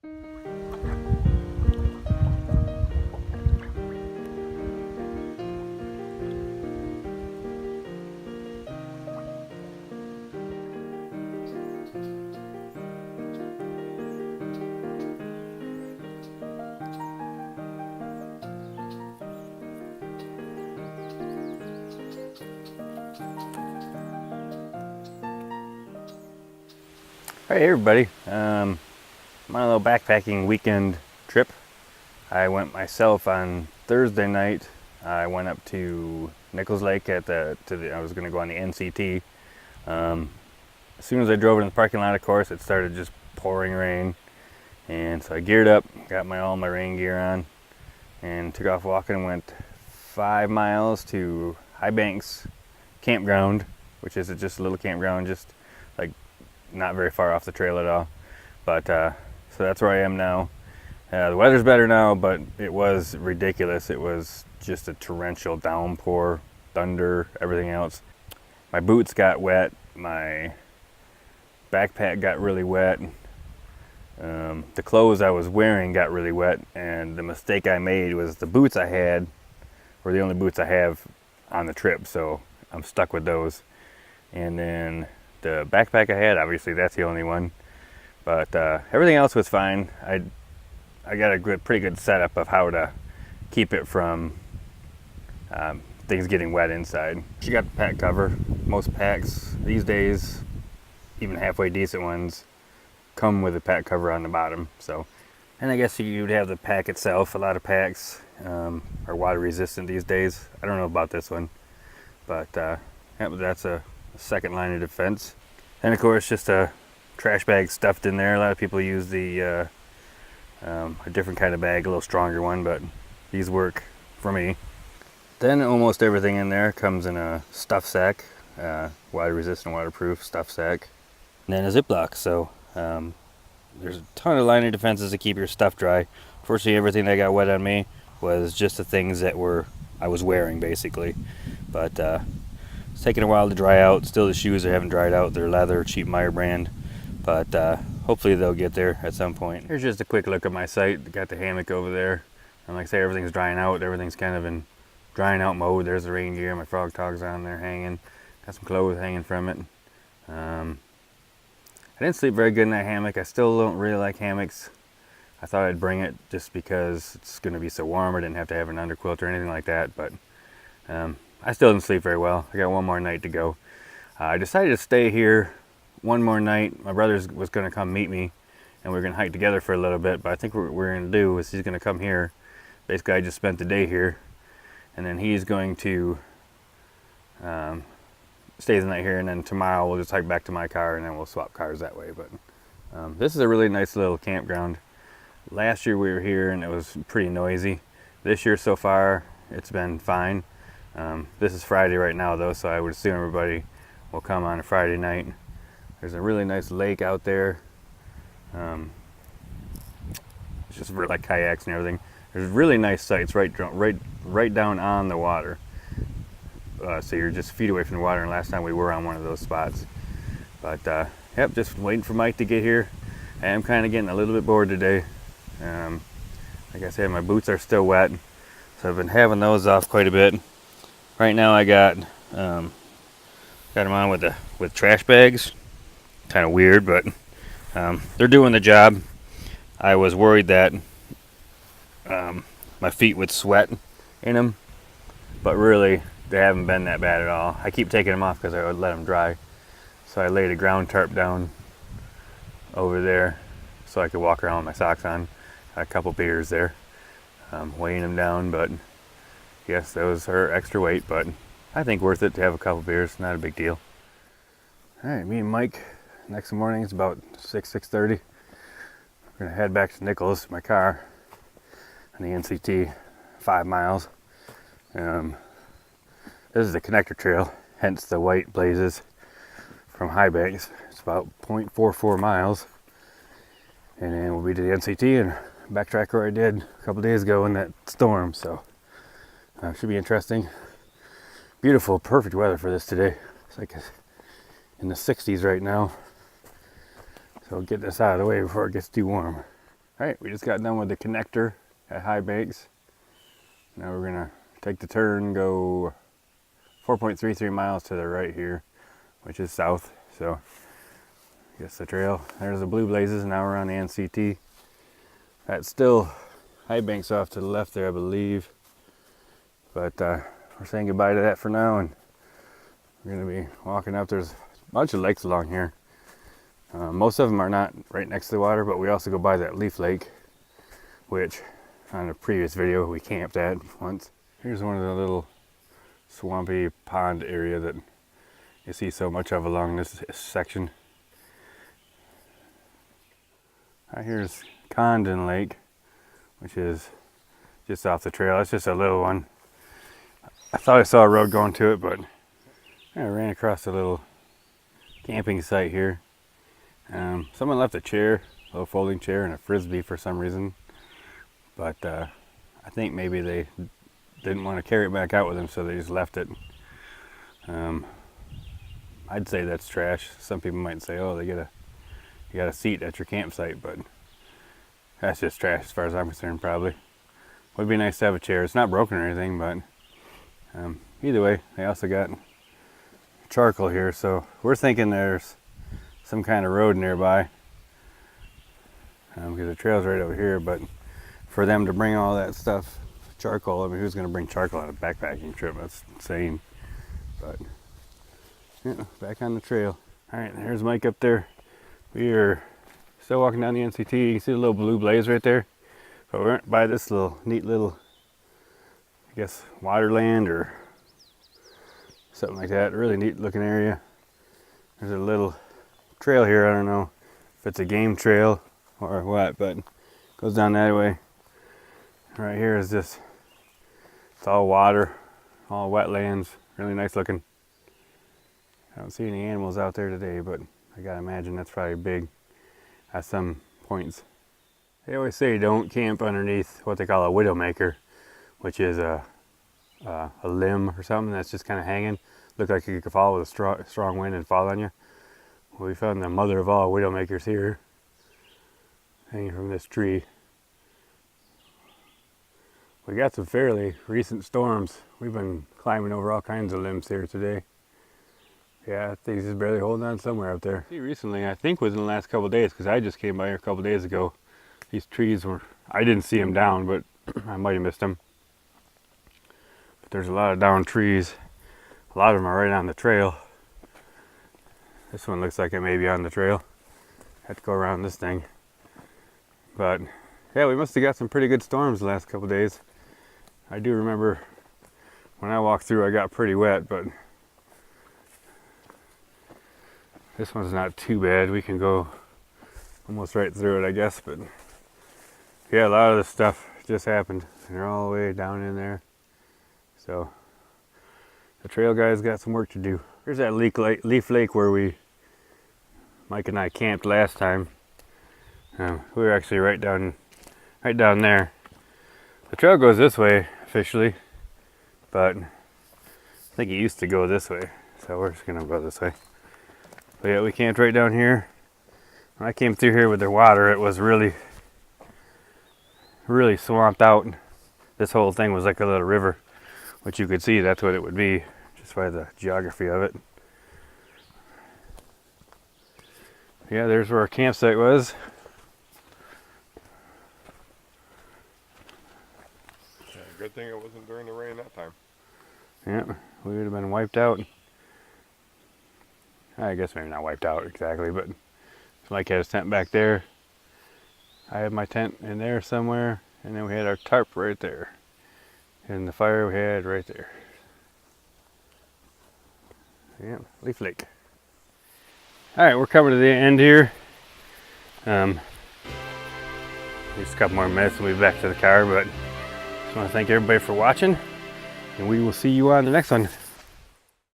Hey everybody, I'm on a little backpacking weekend trip. I went myself on Thursday night. I went up to Nichols Lake I was going to go on the NCT. As soon as I drove in the parking lot, of course, it started just pouring rain. And so I geared up, got all my rain gear on, and took off walking and went 5 miles to High Banks Campground, which is just a little campground, just like not very far off the trail at all. But so that's where I am now. The weather's better now, but it was ridiculous. It was just a torrential downpour, thunder, everything else. My boots got wet, my backpack got really wet, the clothes I was wearing got really wet, and the mistake I made was the boots I had were the only boots I have on the trip, so I'm stuck with those. And then the backpack I had, obviously that's the only one, but everything else was fine. I got a pretty good setup of how to keep it from things getting wet inside. She got the pack cover. Most packs these days, even halfway decent ones, come with a pack cover on the bottom. So, and I guess you'd have the pack itself. A lot of packs are water resistant these days. I don't know about this one, but that's a second line of defense. And of course, just a trash bag stuffed in there. A lot of people use a different kind of bag, a little stronger one, but these work for me. Then almost everything in there comes in a stuff sack, water resistant, waterproof stuff sack, and then a Ziploc. So there's a ton of line of defenses to keep your stuff dry. Fortunately, everything that got wet on me was just the things that I was wearing basically, but it's taking a while to dry out. Still, the shoes haven't dried out. They're leather, cheap Meyer brand, but hopefully they'll get there at some point. Here's just a quick look at my site. Got the hammock over there, and like I say, everything's drying out. Everything's kind of in drying out mode. There's the rain gear. My frog tog's on there hanging. Got some clothes hanging from it. I didn't sleep very good in that hammock. I still don't really like hammocks. I thought I'd bring it just because it's going to be so warm. I didn't have to have an underquilt or anything like that, but I still didn't sleep very well. I got one more night to go. I decided to stay here one more night. My brother was going to come meet me, and we were going to hike together for a little bit, but I think what we're going to do is he's going to come here. Basically, I just spent the day here, and then he's going to stay the night here, and then tomorrow we'll just hike back to my car, and then we'll swap cars that way. But this is a really nice little campground. Last year we were here, and it was pretty noisy. This year so far, it's been fine. This is Friday right now though, so I would assume everybody will come on a Friday night. There's a really nice lake out there. It's just for like kayaks and everything. There's really nice sites right down on the water. So you're just feet away from the water, and last time we were on one of those spots. But yep, just waiting for Mike to get here. I am kind of getting a little bit bored today. Like I said, my boots are still wet, so I've been having those off quite a bit. Right now I got them on with trash bags. Kind of weird, but they're doing the job. I was worried that my feet would sweat in them, but really they haven't been that bad at all. I keep taking them off because I would let them dry. So I laid a ground tarp down over there so I could walk around with my socks on. Got a couple beers there, weighing them down, but yes, those are extra weight, but I think worth it to have a couple beers. Not a big deal. All right, me and Mike, next morning, it's about 6:30. We're gonna head back to Nichols, my car, on the NCT, 5 miles. This is the connector trail, hence the white blazes from High Banks. It's about 0.44 miles. And then we'll be to the NCT and backtrack where I did a couple days ago in that storm. So should be interesting. Beautiful, perfect weather for this today. It's like in the 60s right now. So we'll get this out of the way before it gets too warm. All Alright, we just got done with the connector at High Banks. Now we're gonna take the turn, go 4.33 miles to the right here, which is south. So I guess the trail. There's the Blue Blazes, now we're on the NCT. That's still High Banks off to the left there, I believe. But we're saying goodbye to that for now, and we're gonna be walking up. There's a bunch of lakes along here. Most of them are not right next to the water, but we also go by that Leaf Lake, which on a previous video we camped at once. Here's one of the little swampy pond area that you see so much of along this section. Here's Condon Lake, which is just off the trail. It's just a little one. I thought I saw a road going to it, but I ran across a little camping site here. Someone left a chair, a little folding chair, and a frisbee for some reason, but I think maybe they didn't want to carry it back out with them, so they just left it. I'd say that's trash. Some people might say, "Oh, you got a seat at your campsite," but that's just trash as far as I'm concerned. Probably would be nice to have a chair. It's not broken or anything, but either way, they also got charcoal here, so we're thinking there's some kind of road nearby, because the trail's right over here. But for them to bring all that stuff, charcoal, I mean, who's going to bring charcoal on a backpacking trip? That's insane. But yeah, back on the trail. All right, there's Mike up there. We are still walking down the NCT. You can see the little blue blaze right there, but we're by this neat little, I guess, waterland or something like that. Really neat looking area. There's a little trail here. I don't know if it's a game trail or what, but it goes down that way. Right here is just, it's all water, all wetlands, really nice looking. I don't see any animals out there today, but I gotta imagine that's probably big at some points. They always say don't camp underneath what they call a widowmaker, which is a limb or something that's just kind of hanging. Look like you could fall with a strong wind and fall on you. Well, we found the mother of all widowmakers here, hanging from this tree. We got some fairly recent storms. We've been climbing over all kinds of limbs here today. Yeah, things is barely holding on somewhere up there. See, recently, I think within the last couple of days, because I just came by here a couple of days ago, these trees were, I didn't see them down, but I might have missed them. But there's a lot of downed trees. A lot of them are right on the trail. This one looks like it may be on the trail. Had to go around this thing. But yeah, we must have got some pretty good storms the last couple of days. I do remember when I walked through, I got pretty wet, but this one's not too bad. We can go almost right through it, I guess. But yeah, a lot of this stuff just happened, and they're all the way down in there. So the trail guys got some work to do. Here's that Leaf Lake where Mike and I camped last time. We were actually right down there. The trail goes this way officially, but I think it used to go this way, so we're just gonna go this way. But yeah, we camped right down here. When I came through here with the water, it was really swamped out. This whole thing was like a little river, which you could see that's what it would be just by the geography of it. Yeah, there's where our campsite was. Yeah, good thing it wasn't during the rain that time. Yeah, we would have been wiped out. I guess maybe not wiped out exactly, but Mike had his tent back there. I had my tent in there somewhere, and then we had our tarp right there. And the fire we had right there. Yeah, Leaf Lake. Alright, we're coming to the end here. Just a couple more minutes and we'll be back to the car, but just want to thank everybody for watching, and we will see you on the next one.